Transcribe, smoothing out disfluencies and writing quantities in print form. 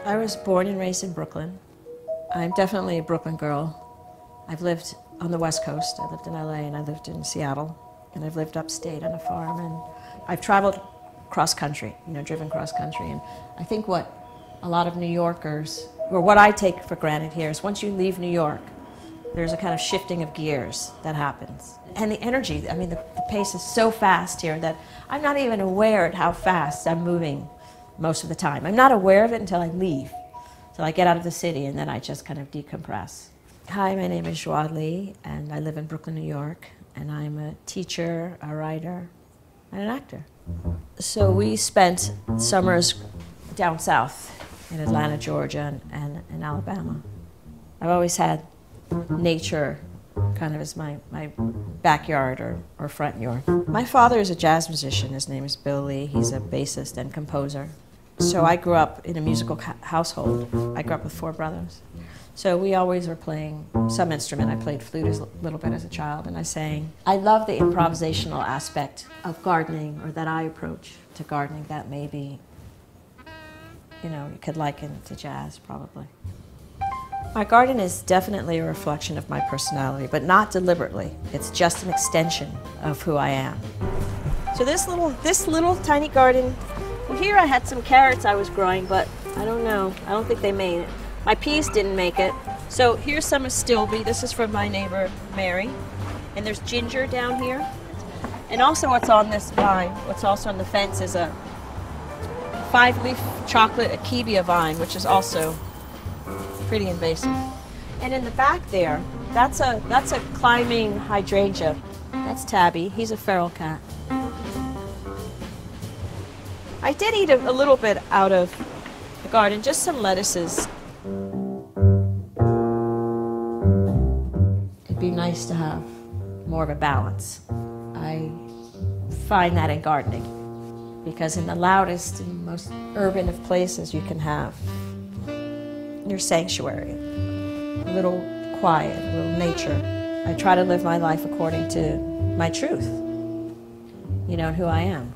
I was born and raised in Brooklyn. I'm definitely a Brooklyn girl. I've lived on the West Coast. I lived in LA and I lived in Seattle. And I've lived upstate on a farm. And I've traveled cross country, driven cross country. And I think what a lot of New Yorkers, or what I take for granted here, is once you leave New York, there's a kind of shifting of gears that happens. And the energy, the pace is so fast here that I'm not even aware of how fast I'm moving most of the time. I'm not aware of it until I leave, until I get out of the city, and then I just kind of decompress. Hi, my name is Joie Lee, and I live in Brooklyn, New York, and I'm a teacher, a writer, and an actor. So we spent summers down south in Atlanta, Georgia, and in Alabama. I've always had nature kind of as my backyard or front yard. My father is a jazz musician. His name is Bill Lee. He's a bassist and composer. So I grew up in a musical household. I grew up with 4 brothers. So we always were playing some instrument. I played flute a little bit as a child, and I sang. I love the improvisational aspect of gardening, or that I approach to gardening, that maybe, you could liken to jazz, probably. My garden is definitely a reflection of my personality, but not deliberately. It's just an extension of who I am. So this little tiny garden, well, here I had some carrots I was growing, but I don't know. I don't think they made it. My peas didn't make it. So here's some of Stilby. This is from my neighbor, Mary. And there's ginger down here. And also what's on this vine, what's also on the fence, is a 5-leaf chocolate akebia vine, which is also pretty invasive. And in the back there, that's a climbing hydrangea. That's Tabby. He's a feral cat. I did eat a little bit out of the garden, just some lettuces. It'd be nice to have more of a balance. I find that in gardening, because in the loudest and most urban of places you can have your sanctuary, a little quiet, a little nature. I try to live my life according to my truth, and who I am.